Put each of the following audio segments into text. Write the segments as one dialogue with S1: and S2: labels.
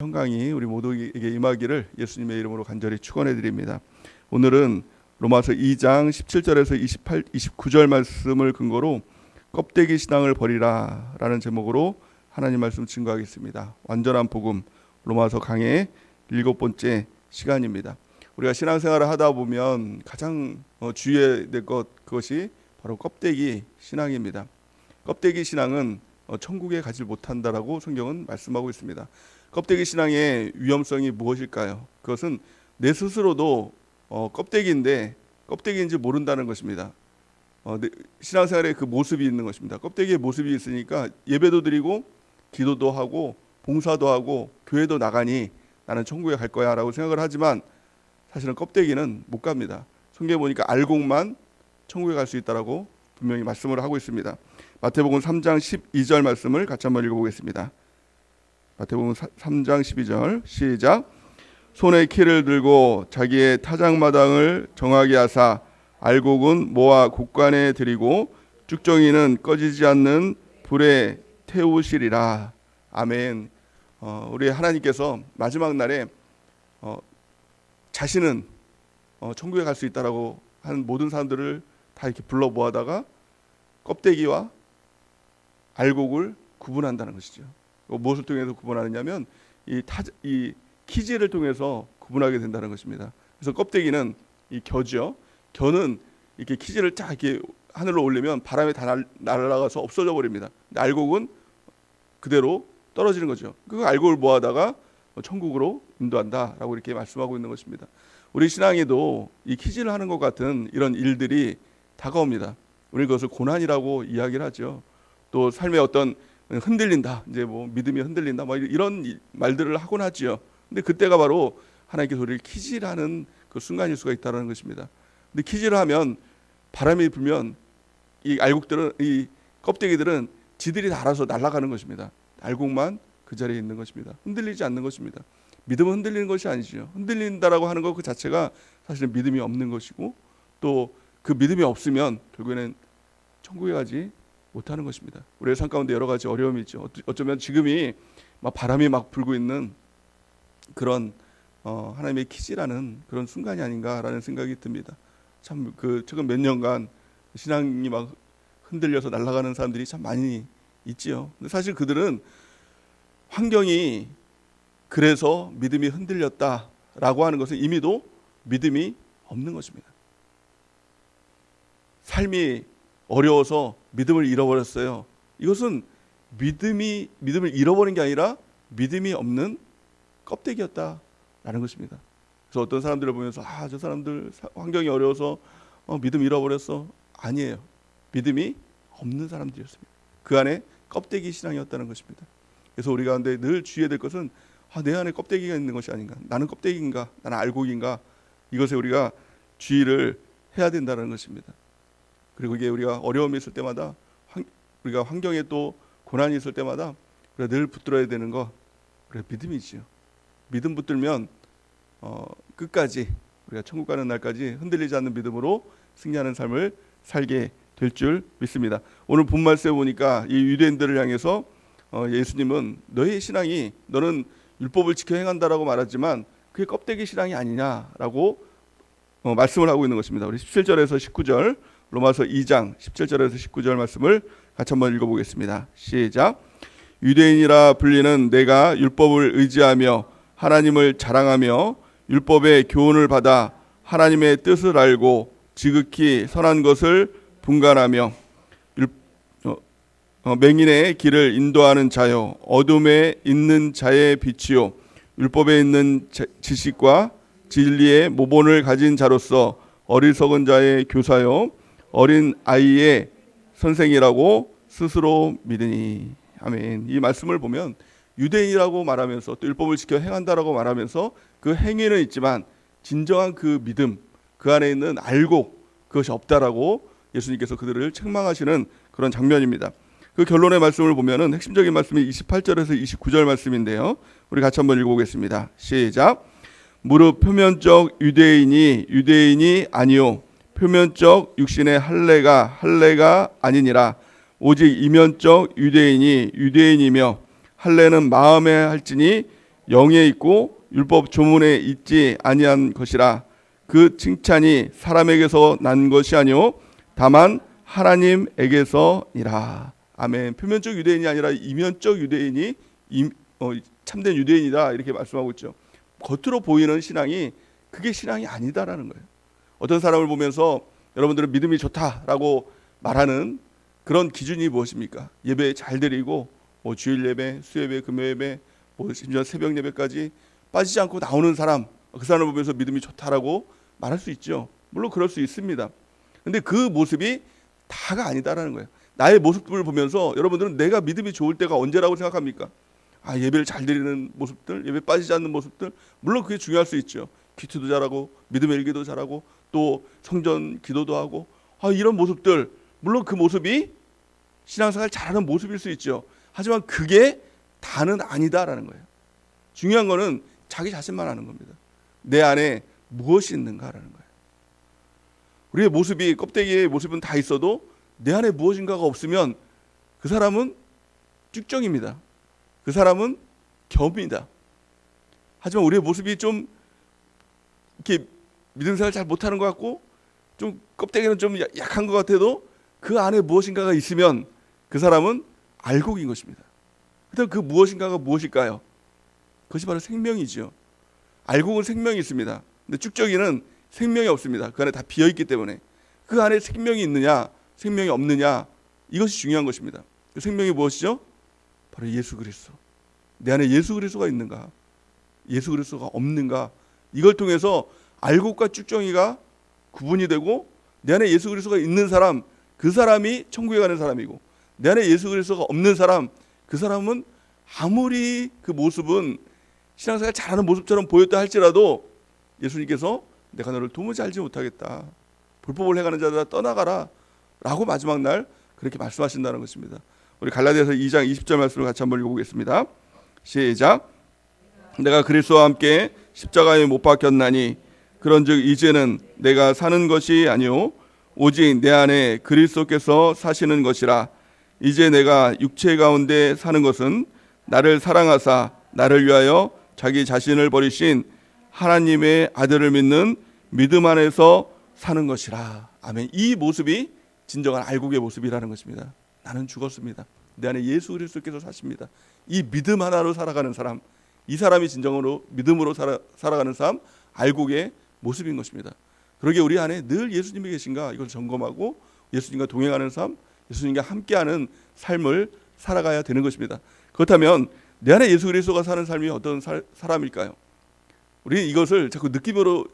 S1: 평강이 우리 모두에게 임하기를 예수님의 이름으로 간절히 축원해 드립니다. 오늘은 로마서 2장 17절에서 29절 말씀을 근거로 껍데기 신앙을 버리라 라는 제목으로 하나님 말씀 증거하겠습니다. 완전한 복음 로마서 강의 7번째 시간입니다. 우리가 신앙생활을 하다 보면 가장 주의해야 될 그것이 바로 껍데기 신앙입니다. 껍데기 신앙은 천국에 가지 못한다라고 성경은 말씀하고 있습니다. 껍데기 신앙의 위험성이 무엇일까요? 그것은 내 스스로도 껍데기인데 껍데기인지 모른다는 것입니다. 신앙생활에 그 모습이 있는 것입니다. 껍데기의 모습이 있으니까 예배도 드리고 기도도 하고 봉사도 하고 교회도 나가니 나는 천국에 갈 거야 라고 생각을 하지만 사실은 껍데기는 못 갑니다. 성경에 보니까 알곡만 천국에 갈 수 있다라고 분명히 말씀을 하고 있습니다. 마태복음 3장 12절 말씀을 같이 한번 읽어보겠습니다. 마태복음 3장 12절 시작. 손에 키를 들고 자기의 타작마당을 정하게 하사 알곡은 모아 곡간에 들이고 쭉정이는 꺼지지 않는 불에 태우시리라. 아멘. 우리 하나님께서 마지막 날에 자신은 천국에 갈 수 있다라고 하는 모든 사람들을 다 이렇게 불러 모아다가 껍데기와 알곡을 구분한다는 것이죠. 무엇을 통해서 구분하느냐면 이 키질을 통해서 구분하게 된다는 것입니다. 그래서 껍데기는 이 겨죠. 겨는 이렇게 키질을 쫙 이렇게 하늘로 올리면 바람에 다 날아가서 없어져 버립니다. 알곡은 그대로 떨어지는 거죠. 그 알곡을 모아다가 천국으로 인도한다라고 이렇게 말씀하고 있는 것입니다. 우리 신앙에도 이 키질을 하는 것 같은 이런 일들이 다가옵니다. 우리 그것을 고난이라고 이야기를 하죠. 또 삶의 어떤 흔들린다, 이제 믿음이 흔들린다, 이런 말들을 하곤 하지요. 근데 그때가 바로 하나님께서 우리를 키질하는 그 순간일 수가 있다는 것입니다. 근데 키질을 하면 바람이 불면 이 알곡들은, 이 껍데기들은 지들이 다 알아서 날아가는 것입니다. 알곡만 그 자리에 있는 것입니다. 흔들리지 않는 것입니다. 믿음은 흔들리는 것이 아니죠. 흔들린다라고 하는 것 그 자체가 사실은 믿음이 없는 것이고 또 그 믿음이 없으면 결국에는 천국에 가지 못하는 것입니다. 우리의 삶 가운데 여러 가지 어려움이 있죠. 어쩌면 지금이 막 바람이 막 불고 있는 그런 하나님의 키질하는 그런 순간이 아닌가라는 생각이 듭니다. 참 그 최근 몇 년간 신앙이 막 흔들려서 날아가는 사람들이 참 많이 있지요. 근데 사실 그들은 환경이 그래서 믿음이 흔들렸다라고 하는 것은 이미도 믿음이 없는 것입니다. 삶이 어려워서 믿음을 잃어버렸어요. 이것은 믿음을 잃어버린 게 아니라 믿음이 없는 껍데기였다라는 것입니다. 그래서 어떤 사람들을 보면서 저 사람들 환경이 어려워서 믿음 잃어버렸어. 아니에요. 믿음이 없는 사람들이었습니다. 그 안에 껍데기 신앙이었다는 것입니다. 그래서 우리 가운데 늘 주의해야 될 것은 내 안에 껍데기가 있는 것이 아닌가. 나는 껍데기인가? 나는 알곡인가? 이것에 우리가 주의를 해야 된다는 것입니다. 그리고 이게 우리가 어려움이 있을 때마다 우리가 환경에 또 고난이 있을 때마다 우리가 늘 붙들어야 되는 거 그래 믿음이지요. 믿음 붙들면 끝까지 우리가 천국 가는 날까지 흔들리지 않는 믿음으로 승리하는 삶을 살게 될 줄 믿습니다. 오늘 본 말씀에 보니까 이 유대인들을 향해서 예수님은 너의 신앙이 너는 율법을 지켜 행한다라고 말하지만 그게 껍데기 신앙이 아니냐라고 말씀을 하고 있는 것입니다. 우리 17절에서 19절 로마서 2장 17절에서 19절 말씀을 같이 한번 읽어보겠습니다. 시작. 유대인이라 불리는 내가 율법을 의지하며 하나님을 자랑하며 율법의 교훈을 받아 하나님의 뜻을 알고 지극히 선한 것을 분간하며 맹인의 길을 인도하는 자요 어둠에 있는 자의 빛이요 율법에 있는 지식과 진리의 모본을 가진 자로서 어리석은 자의 교사요 어린 아이의 선생이라고 스스로 믿으니. 아멘. 이 말씀을 보면 유대인이라고 말하면서 또 율법을 지켜 행한다라고 말하면서 그 행위는 있지만 진정한 그 믿음, 그 안에 있는 알곡 그것이 없다라고 예수님께서 그들을 책망하시는 그런 장면입니다. 그 결론의 말씀을 보면은 핵심적인 말씀이 28절에서 29절 말씀인데요. 우리 같이 한번 읽어보겠습니다. 시작. 무릇 표면적 유대인이 아니요 표면적 육신의 할례가 아니니라. 오직 이면적 유대인이 유대인이며 할례는 마음에 할지니 영에 있고 율법 조문에 있지 아니한 것이라. 그 칭찬이 사람에게서 난 것이 아니요 다만 하나님에게서니라. 아멘. 표면적 유대인이 아니라 이면적 유대인이 참된 유대인이다 이렇게 말씀하고 있죠. 겉으로 보이는 신앙이 그게 신앙이 아니다라는 거예요. 어떤 사람을 보면서 여러분들은 믿음이 좋다라고 말하는 그런 기준이 무엇입니까? 예배 잘 드리고 주일 예배, 수예배, 금요예배, 심지어 새벽 예배까지 빠지지 않고 나오는 사람, 그 사람을 보면서 믿음이 좋다라고 말할 수 있죠. 물론 그럴 수 있습니다. 근데 그 모습이 다가 아니다라는 거예요. 나의 모습을 보면서 여러분들은 내가 믿음이 좋을 때가 언제라고 생각합니까? 예배를 잘 드리는 모습들, 예배 빠지지 않는 모습들, 물론 그게 중요할 수 있죠. 큐티도 잘하고 믿음의 일기도 잘하고 또 성전 기도도 하고 이런 모습들, 물론 그 모습이 신앙생활 잘하는 모습일 수 있죠. 하지만 그게 다는 아니다라는 거예요. 중요한 거는 자기 자신만 아는 겁니다. 내 안에 무엇이 있는가라는 거예요. 우리의 모습이, 껍데기의 모습은 다 있어도 내 안에 무엇인가가 없으면 그 사람은 쭉정입니다. 그 사람은 겸이다. 하지만 우리의 모습이 좀 이렇게 믿음 생활 잘 못하는 것 같고 좀 껍데기는 좀 약한 것 같아도 그 안에 무엇인가가 있으면 그 사람은 알곡인 것입니다. 그렇다면 그 무엇인가가 무엇일까요? 그것이 바로 생명이죠. 알곡은 생명이 있습니다. 근데 쭉정이는 생명이 없습니다. 그 안에 다 비어있기 때문에 그 안에 생명이 있느냐 생명이 없느냐 이것이 중요한 것입니다. 그 생명이 무엇이죠? 바로 예수 그리스도. 내 안에 예수 그리스도가 있는가, 예수 그리스도가 없는가, 이걸 통해서 알곡과 쭉정이가 구분이 되고 내 안에 예수 그리스도가 있는 사람, 그 사람이 천국에 가는 사람이고 내 안에 예수 그리스도가 없는 사람, 그 사람은 아무리 그 모습은 신앙생활 잘하는 모습처럼 보였다 할지라도 예수님께서 내가 너를 도무지 알지 못하겠다, 불법을 행하는 자들아 떠나가라 라고 마지막 날 그렇게 말씀하신다는 것입니다. 우리 갈라디아서 2장 20절 말씀을 같이 한번 읽어보겠습니다. 시작. 내가 그리스도와 함께 십자가에 못 박혔나니 그런즉 이제는 내가 사는 것이 아니요 오직 내 안에 그리스도께서 사시는 것이라. 이제 내가 육체 가운데 사는 것은 나를 사랑하사 나를 위하여 자기 자신을 버리신 하나님의 아들을 믿는 믿음 안에서 사는 것이라. 아멘. 이 모습이 진정한 알곡의 모습이라는 것입니다. 나는 죽었습니다. 내 안에 예수 그리스도께서 사십니다. 이 믿음 하나로 살아가는 사람, 이 사람이 진정으로 믿음으로 살아가는 삶, 알곡의 모습인 것입니다. 그러기에 우리 안에 늘 예수님이 계신가 이걸 점검하고 예수님과 동행하는 삶, 예수님과 함께하는 삶을 살아가야 되는 것입니다. 그렇다면 내 안에 예수 그리스도가 사는 삶이 어떤 사람일까요? 우리는 이것을 자꾸 느낌으로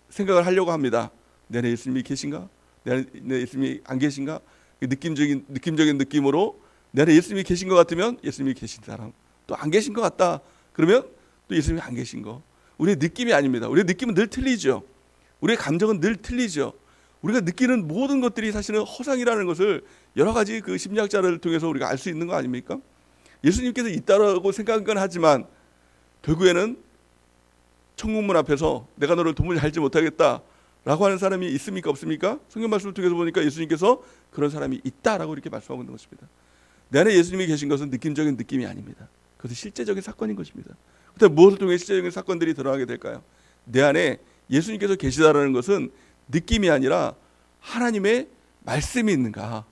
S1: 생각을 하려고 합니다. 내 안에 예수님이 계신가? 내 안에 예수님이 안 계신가? 느낌적인 느낌으로 내 안에 예수님이 계신 것 같으면 예수님이 계신 사람, 또 안 계신 것 같다 그러면 또 예수님이 안 계신 거. 우리의 느낌이 아닙니다. 우리의 느낌은 늘 틀리죠. 우리의 감정은 늘 틀리죠. 우리가 느끼는 모든 것들이 사실은 허상이라는 것을 여러 가지 그 심리학자를 통해서 우리가 알 수 있는 거 아닙니까? 예수님께서 있다라고 생각은 하지만 결국에는 천국문 앞에서 내가 너를 도무지 알지 못하겠다 라고 하는 사람이 있습니까 없습니까? 성경 말씀을 통해서 보니까 예수님께서 그런 사람이 있다라고 이렇게 말씀하고 있는 것입니다. 내 안에 예수님이 계신 것은 느낌적인 느낌이 아닙니다. 그것은 실제적인 사건인 것입니다. 그렇다면 무엇을 통해 실제적인 사건들이 드러나게 될까요? 내 안에 예수님께서 계시다라는 것은 느낌이 아니라 하나님의 말씀이 있는가,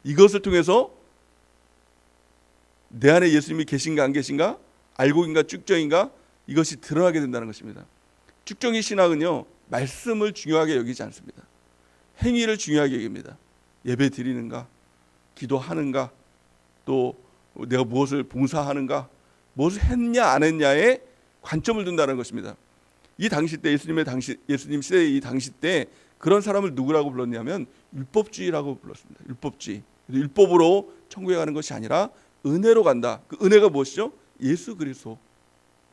S1: 이것을 통해서 내 안에 예수님이 계신가 안 계신가, 알곡인가 쭉정인가, 이것이 드러나게 된다는 것입니다. 쭉정이 신학은요 말씀을 중요하게 여기지 않습니다. 행위를 중요하게 여깁니다. 예배 드리는가, 기도하는가, 또 내가 무엇을 봉사하는가, 무엇을 했냐 안 했냐에 관점을 둔다는 것입니다. 이 당시 때 예수님 시대의 이 당시 때 그런 사람을 누구라고 불렀냐면 율법주의라고 불렀습니다. 율법주의. 율법으로 천국에 가는 것이 아니라 은혜로 간다. 그 은혜가 무엇이죠? 예수 그리스도.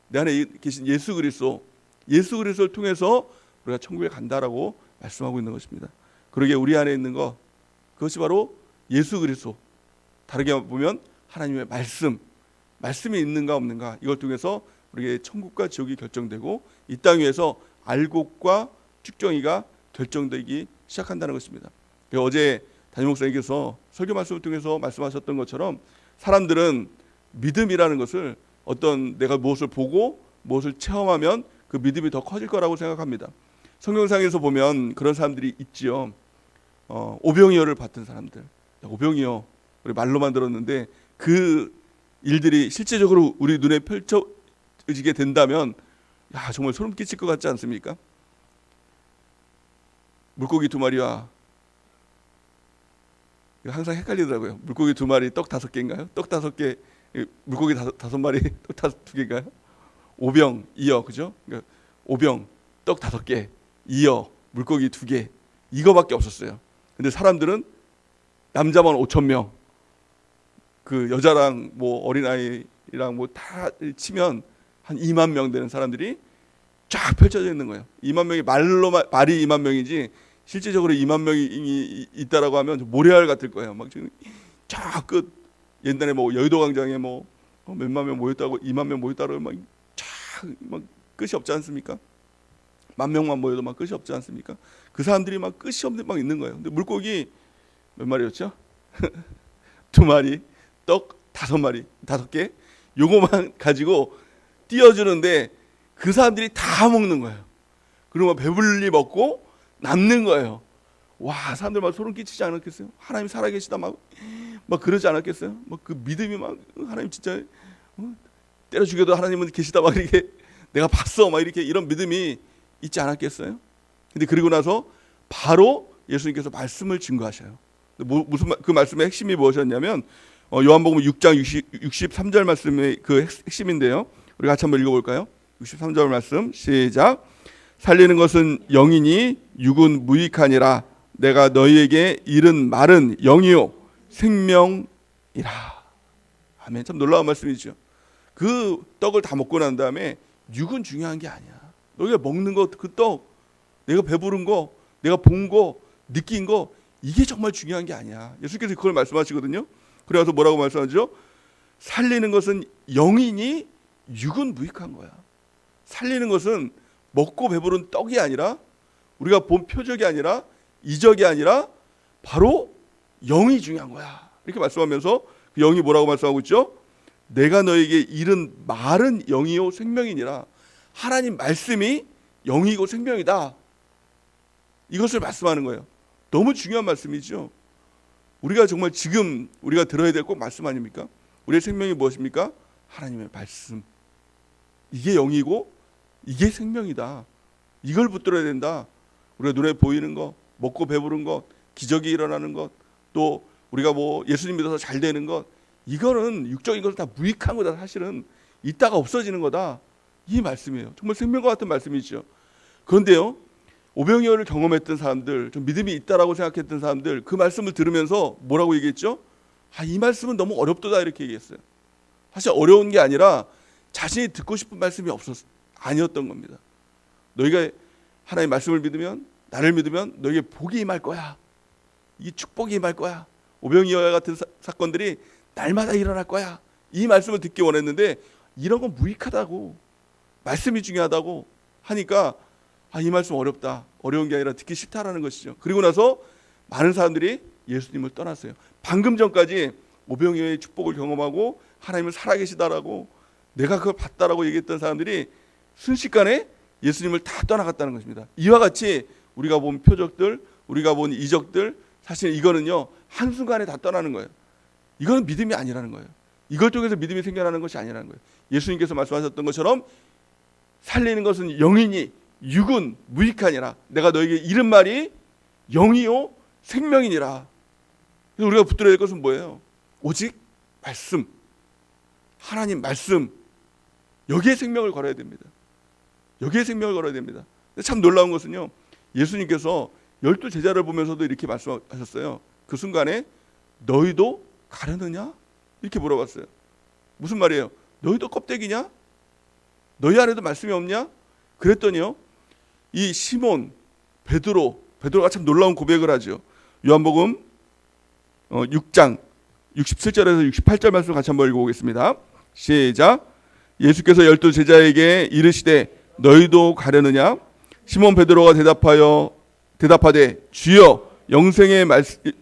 S1: 내 안에 계신 예수 그리스도. 예수 그리스도를 통해서 우리가 천국에 간다라고 말씀하고 있는 것입니다. 그러기에 우리 안에 있는 것, 그것이 바로 예수 그리스도. 다르게 보면 하나님의 말씀이 있는가 없는가, 이걸 통해서 우리에게 천국과 지옥이 결정되고 이 땅 위에서 알곡과 쭉정이가 결정되기 시작한다는 것입니다. 어제 담임 목사님께서 설교 말씀을 통해서 말씀하셨던 것처럼 사람들은 믿음이라는 것을 어떤 내가 무엇을 보고 무엇을 체험하면 그 믿음이 더 커질 거라고 생각합니다. 성경상에서 보면 그런 사람들이 있지요. 오병이어를 봤던 사람들. 오병이어 우리 말로만 들었는데 그 일들이 실제적으로 우리 눈에 펼쳐지게 된다면 야, 정말 소름 끼칠 것 같지 않습니까? 물고기 2마리와 항상 헷갈리더라고요. 물고기 2마리, 떡 5개인가요? 떡 5개, 물고기 5마리, 떡 2개인가요? 오병이어, 그죠? 그러니까 오병, 떡 5개, 이어, 물고기 2개, 이거밖에 없었어요. 근데 사람들은 남자만 5,000명, 그 여자랑 뭐 어린아이랑 뭐 다 치면 한 2만 명 되는 사람들이 쫙 펼쳐져 있는 거예요. 2만 명이 말이 2만 명이지 실제적으로 2만 명이 있다라고 하면 모래알 같을 거예요. 막 지금 쫙 끝 옛날에 뭐 여의도 광장에 뭐 몇만 명 모였다고 2만 명 모였다고 막 끝이 없지 않습니까? 10,000명만 모여도 막 끝이 없지 않습니까? 그 사람들이 막 끝이 없는 막 있는 거예요. 근데 물고기 몇 마리였죠? 2마리, 떡 5마리, 5개. 요거만 가지고 띄워주는데 그 사람들이 다 먹는 거예요. 그리고 막 배불리 먹고 남는 거예요. 와, 사람들 막 소름 끼치지 않았겠어요? 하나님 살아계시다 막 그러지 않았겠어요? 막 그 믿음이 막 하나님 진짜 때려 죽여도 하나님은 계시다 막 이렇게 내가 봤어 막 이렇게 이런 믿음이 있지 않았겠어요? 근데 그리고 나서 바로 예수님께서 말씀을 증거하셔요. 무슨 그 말씀의 핵심이 무엇이었냐면 요한복음 6장 63절 말씀의 그 핵심인데요. 우리 같이 한번 읽어볼까요? 63절 말씀 시작. 살리는 것은 영이니 육은 무익하니라. 내가 너희에게 이른 말은 영이요 생명이라. 아멘. 참 놀라운 말씀이죠. 그 떡을 다 먹고 난 다음에 육은 중요한 게 아니야. 너희가 먹는 것, 그 떡, 내가 배부른 거, 내가 본 거, 느낀 거, 이게 정말 중요한 게 아니야. 예수께서 그걸 말씀하시거든요. 그래서 뭐라고 말씀하죠? 살리는 것은 영이니 육은 무익한 거야. 살리는 것은 먹고 배부른 떡이 아니라 우리가 본 표적이 아니라 이적이 아니라 바로 영이 중요한 거야. 이렇게 말씀하면서 그 영이 뭐라고 말씀하고 있죠? 내가 너에게 이른 말은 영이요 생명이니라. 하나님 말씀이 영이고 생명이다. 이것을 말씀하는 거예요. 너무 중요한 말씀이죠. 우리가 정말 지금 우리가 들어야 될 꼭 말씀 아닙니까? 우리의 생명이 무엇입니까? 하나님의 말씀. 이게 영이고 이게 생명이다. 이걸 붙들어야 된다. 우리가 눈에 보이는 것, 먹고 배부른 것, 기적이 일어나는 것, 또 우리가 뭐 예수님 믿어서 잘 되는 것, 이거는 육적인 것은 다 무익한 거다. 사실은 있다가 없어지는 거다. 이 말씀이에요. 정말 생명과 같은 말씀이죠. 그런데요, 오병이어를 경험했던 사람들, 좀 믿음이 있다라고 생각했던 사람들, 그 말씀을 들으면서 뭐라고 얘기했죠? 이 말씀은 너무 어렵다 이렇게 얘기했어요. 사실 어려운 게 아니라 자신이 듣고 싶은 말씀이 아니었던 겁니다. 너희가 하나님의 말씀을 믿으면, 나를 믿으면 너희에게 복이 임할 거야. 이 축복이 임할 거야. 오병이어 같은 사건들이 날마다 일어날 거야. 이 말씀을 듣기 원했는데 이런 건 무익하다고, 말씀이 중요하다고 하니까 이 말씀 어렵다. 어려운 게 아니라 듣기 싫다라는 것이죠. 그리고 나서 많은 사람들이 예수님을 떠났어요. 방금 전까지 오병이어의 축복을 경험하고 하나님을 살아계시다라고 내가 그걸 봤다라고 얘기했던 사람들이 순식간에 예수님을 다 떠나갔다는 것입니다. 이와 같이 우리가 본 표적들, 우리가 본 이적들, 사실 이거는요 한순간에 다 떠나는 거예요. 이거는 믿음이 아니라는 거예요. 이걸 통해서 믿음이 생겨나는 것이 아니라는 거예요. 예수님께서 말씀하셨던 것처럼 살리는 것은 영이니 육은 무익하니라. 내가 너에게 이른 말이 영이요 생명이니라. 우리가 붙들어야 될 것은 뭐예요? 오직 말씀, 하나님 말씀, 여기에 생명을 걸어야 됩니다. 여기에 생명을 걸어야 됩니다. 참 놀라운 것은요, 예수님께서 12 제자를 보면서도 이렇게 말씀하셨어요. 그 순간에 너희도 가려느냐? 이렇게 물어봤어요. 무슨 말이에요? 너희도 껍데기냐? 너희 안에도 말씀이 없냐? 그랬더니요, 이 시몬 베드로가 참 놀라운 고백을 하죠. 요한복음 6장 67절에서 68절 말씀 같이 한번 읽어보겠습니다. 시작. 예수께서 12 제자에게 이르시되 너희도 가려느냐? 시몬 베드로가 대답하되 주여 영생의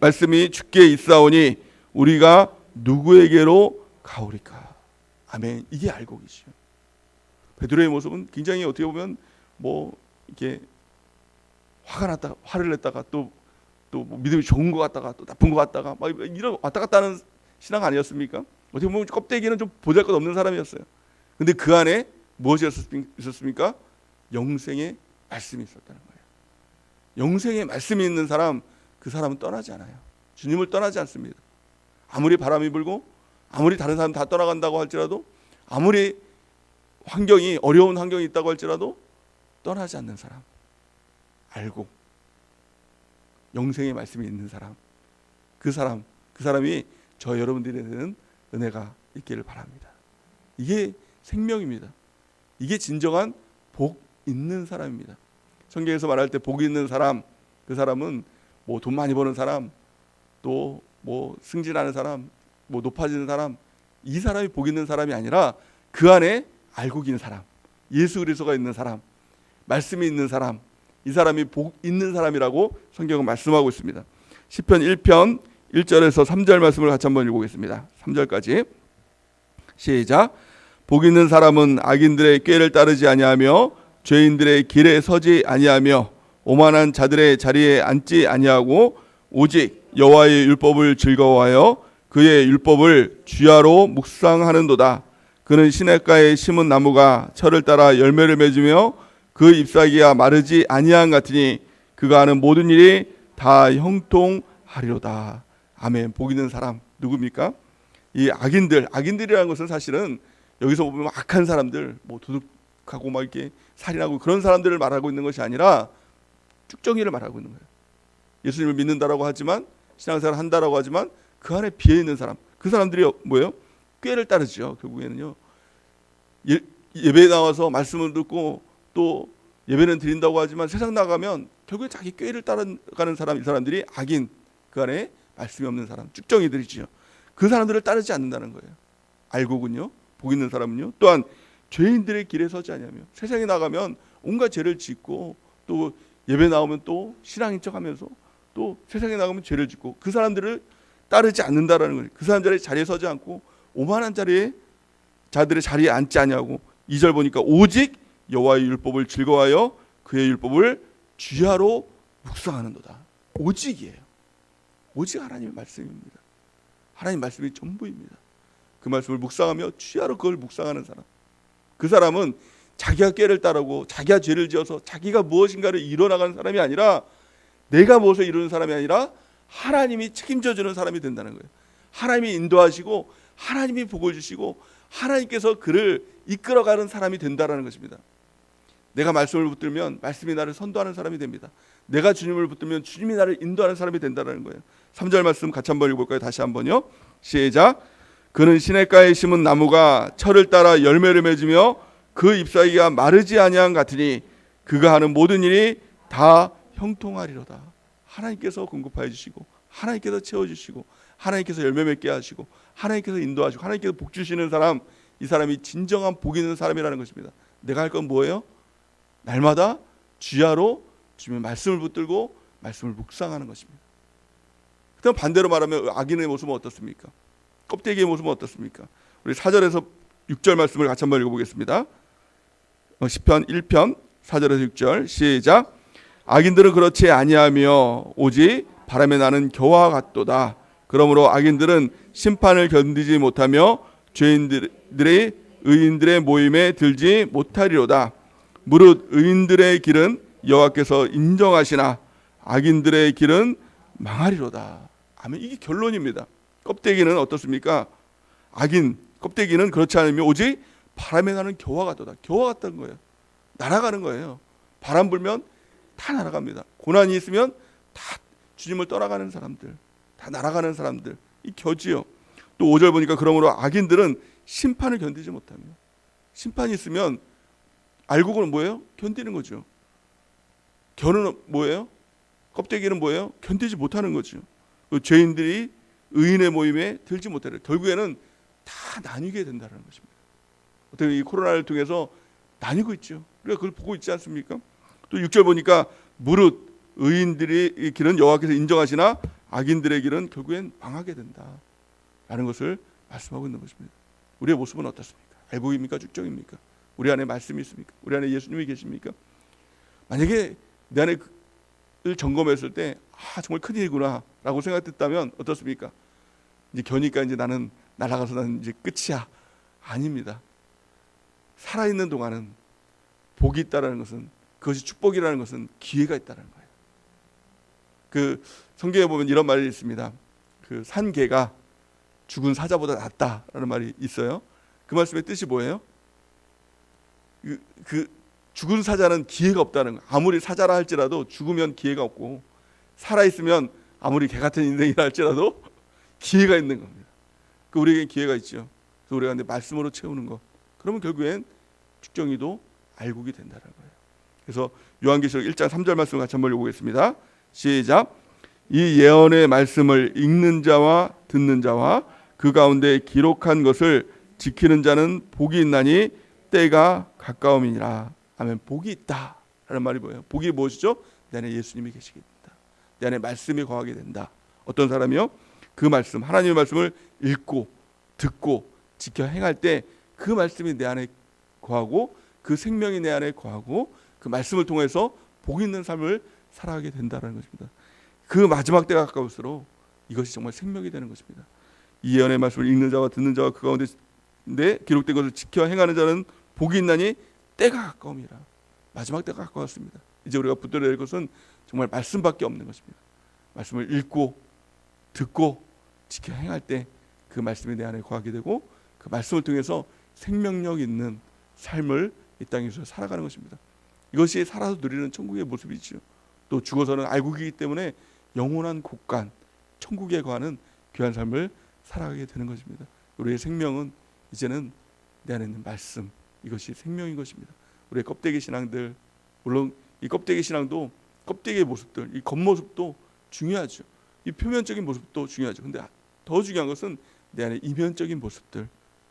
S1: 말씀이 주께 있사오니 우리가 누구에게로 가오리까? 아멘. 이게 알곡이죠. 베드로의 모습은 굉장히 어떻게 보면 뭐 이렇게 화를 냈다가 또 믿음이 좋은 것 같다가 또 나쁜 것 같다가 막 이런 왔다 갔다 하는 신앙 아니었습니까? 어떻게 보면 껍데기는 좀 보잘것없는 사람이었어요. 근데 그 안에 무엇이 있었습니까? 영생의 말씀이 있었다는 거예요. 영생의 말씀이 있는 사람, 그 사람은 떠나지 않아요. 주님을 떠나지 않습니다. 아무리 바람이 불고 아무리 다른 사람 다 떠나간다고 할지라도, 아무리 환경이 어려운 환경이 있다고 할지라도 떠나지 않는 사람, 알고 영생의 말씀이 있는 사람, 그 사람이 저 여러분들에게는 은혜가 있기를 바랍니다. 이게 생명입니다. 이게 진정한 복 있는 사람입니다. 성경에서 말할 때 복 있는 사람, 그 사람은 뭐 돈 많이 버는 사람, 또 뭐 승진하는 사람, 뭐 높아지는 사람, 이 사람이 복 있는 사람이 아니라 그 안에 알고 있는 사람, 예수 그리스도가 있는 사람, 말씀이 있는 사람, 이 사람이 복 있는 사람이라고 성경은 말씀하고 있습니다. 시편 1편 1절에서 3절 말씀을 같이 한번 읽어보겠습니다. 3절까지 시작. 복 있는 사람은 악인들의 꾀를 따르지 아니하며 죄인들의 길에 서지 아니하며 오만한 자들의 자리에 앉지 아니하고 오직 여호와의 율법을 즐거워하여 그의 율법을 주야로 묵상하는도다. 그는 시냇가에 심은 나무가 철을 따라 열매를 맺으며 그 잎사귀가 마르지 아니한 같으니 그가 하는 모든 일이 다 형통하리로다. 아멘. 복 있는 사람 누굽니까? 이 악인들이라는 것은 사실은 여기서 보면 악한 사람들, 뭐 도둑하고 막 이렇게 살인하고 그런 사람들을 말하고 있는 것이 아니라 쭉정이를 말하고 있는 거예요. 예수님을 믿는다라고 하지만, 신앙생활을 한다라고 하지만 그 안에 비어 있는 사람, 그 사람들이 뭐예요? 꾀를 따르죠. 결국에는요. 예배에 나와서 말씀을 듣고 또 예배는 드린다고 하지만 세상 나가면 결국에 자기 꾀를 따라가는 사람, 이 사람들이 악인, 그 안에 말씀이 없는 사람, 쭉정이들이죠. 그 사람들을 따르지 않는다는 거예요. 알고군요. 복 있는 사람은요. 또한 죄인들의 길에 서지 아니하며, 세상에 나가면 온갖 죄를 짓고 또 예배 나오면 또 신앙인 척하면서 또 세상에 나가면 죄를 짓고 그 사람들을 따르지 않는다라는 거예요. 그 사람들의 자리에 서지 않고 오만한 자들의 자리에 앉지 아니하고, 2절 보니까 오직 여호와의 율법을 즐거워하여 그의 율법을 주야로 묵상하는도다. 오직이에요. 오직 하나님의 말씀입니다. 하나님 말씀이 전부입니다. 그 말씀을 묵상하며 주야로 그걸 묵상하는 사람, 그 사람은 자기가 꾀를 따르고 자기가 죄를 지어서 자기가 무엇인가를 이뤄나가는 사람이 아니라, 내가 무엇을 이루는 사람이 아니라 하나님이 책임져 주는 사람이 된다는 거예요. 하나님이 인도하시고 하나님이 복을 주시고 하나님께서 그를 이끌어가는 사람이 된다는 것입니다. 내가 말씀을 붙들면 말씀이 나를 선도하는 사람이 됩니다. 내가 주님을 붙들면 주님이 나를 인도하는 사람이 된다는 거예요. 3절 말씀 같이 한번 읽어볼까요? 다시 한번요. 시작. 그는 시냇가에 심은 나무가 철을 따라 열매를 맺으며 그 잎사귀가 마르지 아니한 같으니 그가 하는 모든 일이 다 형통하리로다. 하나님께서 공급하여 주시고 하나님께서 채워주시고 하나님께서 열매 맺게 하시고 하나님께서 인도하시고 하나님께서 복 주시는 사람, 이 사람이 진정한 복 있는 사람이라는 것입니다. 내가 할 건 뭐예요? 날마다 주야로 주님의 말씀을 붙들고 말씀을 묵상하는 것입니다. 그다음 반대로 말하면 악인의 모습은 어떻습니까? 껍데기의 모습은 어떻습니까? 우리 4절에서 6절 말씀을 같이 한번 읽어보겠습니다. 시편 1편 4절에서 6절 시작. 악인들은 그렇지 아니하며 오직 바람에 나는 겨와 같도다. 그러므로 악인들은 심판을 견디지 못하며 죄인들의 의인들의 모임에 들지 못하리로다. 무릇 의인들의 길은 여호와께서 인정하시나 악인들의 길은 망하리로다. 아멘. 이게 결론입니다. 껍데기는 어떻습니까? 악인 껍데기는 그렇지 않으며 오직 바람에 나는 겨와 같도다. 겨와 같다는 거예요. 날아가는 거예요. 바람 불면 다 날아갑니다. 고난이 있으면 다 주님을 떠나가는 사람들, 다 날아가는 사람들, 이 겨지요. 또 5절 보니까 그러므로 악인들은 심판을 견디지 못하며, 심판이 있으면 알고는 뭐예요? 견디는 거죠. 겨는 뭐예요? 껍데기는 뭐예요? 견디지 못하는 거죠. 죄인들이 의인의 모임에 들지 못하려 결국에는 다 나뉘게 된다는 것입니다. 어떻게 이 코로나를 통해서 나뉘고 있죠. 우리가 그걸 보고 있지 않습니까? 또 6절 보니까 무릇 의인들의 길은 여호와께서 인정하시나 악인들의 길은 결국엔 망하게 된다라는 것을 말씀하고 있는 것입니다. 우리의 모습은 어떻습니까? 알곡입니까? 축적입니까? 우리 안에 말씀이 있습니까? 우리 안에 예수님이 계십니까? 만약에 내 안에 을 점검했을 때 정말 큰일이구나 라고 생각했다면 어떻습니까? 이제 겨니까 이제 나는 날아가서 나는 이제 끝이야. 아닙니다. 살아있는 동안은 복이 있다라는 것은, 그것이 축복이라는 것은 기회가 있다는 거예요. 그 성경에 보면 이런 말이 있습니다. 그 산 개가 죽은 사자보다 낫다라는 말이 있어요. 그 말씀의 뜻이 뭐예요? 그 죽은 사자는 기회가 없다는 거예요. 아무리 사자라 할지라도 죽으면 기회가 없고, 살아있으면 아무리 개 같은 인생이라 할지라도 기회가 있는 겁니다. 그 우리에겐 기회가 있죠. 그래서 우리가 근데 말씀으로 채우는 것, 그러면 결국엔 축정이도 알곡이 된다는 거예요. 그래서 요한계시록 1장 3절 말씀을 같이 한번 읽어보겠습니다. 시작. 이 예언의 말씀을 읽는 자와 듣는 자와 그 가운데 기록한 것을 지키는 자는 복이 있나니 때가 가까움이니라. 아멘. 복이 있다라는 말이 뭐예요? 복이 무엇이죠? 내 안에 예수님이 계시게 된다. 내 안에 말씀이 거하게 된다. 어떤 사람이요? 그 말씀, 하나님의 말씀을 읽고 듣고 지켜 행할 때 그 말씀이 내 안에 거하고 그 생명이 내 안에 거하고 그 말씀을 통해서 복 있는 삶을 살아가게 된다는 것입니다. 그 마지막 때가 가까울수록 이것이 정말 생명이 되는 것입니다. 이 예언의 말씀을 읽는 자와 듣는 자와 그 가운데 기록된 것을 지켜 행하는 자는 복이 있나니 때가 가까움이라. 마지막 때가 가까웠습니다. 이제 우리가 붙들어야 될 것은 정말 말씀밖에 없는 것입니다. 말씀을 읽고 듣고 지켜 행할 때 그 말씀이 내 안에 거하게 되고 그 말씀을 통해서 생명력 있는 삶을 이 땅에서 살아가는 것입니다. 이것이 살아서 누리는 천국의 모습이죠. 또 죽어서는 알곡이기 때문에 영원한 곳간 천국에 거하는 귀한 삶을 살아가게 되는 것입니다. 우리의 생명은 이제는 내 안에 있는 말씀, 이것이 생명인 것입니다. 우리의 껍데기 신앙들, 물론 이 껍데기 신앙도 껍데기의 모습들, 이 겉모습도 중요하죠. 이 표면적인 모습도 중요하죠. 근데 더 중요한 것은 내 안에 이면적인 모습들,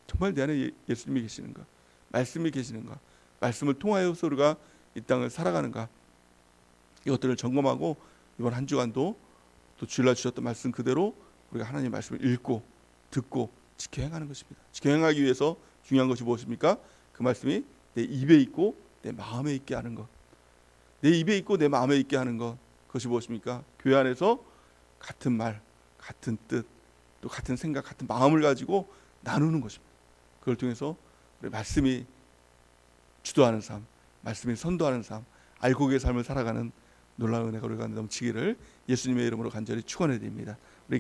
S1: 정말 내 안에 예수님이 계시는가, 말씀이 계시는가, 말씀을 통하여서 우리가 이 땅을 살아가는가, 이것들을 점검하고 이번 한 주간도 또 주일날 주셨던 말씀 그대로 우리가 하나님의 말씀을 읽고 듣고 지켜 행하는 것입니다. 지켜 행하기 위해서 중요한 것이 무엇입니까? 그 말씀이 내 입에 있고 내 마음에 있게 하는 것. 내 입에 있고 내 마음에 있게 하는 것. 그것이 무엇입니까? 교회 안에서 같은 말, 같은 뜻, 또 같은 생각, 같은 마음을 가지고 나누는 것입니다. 그걸 통해서 우리 말씀이 주도하는 삶, 말씀이 선도하는 삶, 알곡의 삶을 살아가는 놀라운 은혜가 우리가 넘치기를 예수님의 이름으로 간절히 축원해 드립니다. 우리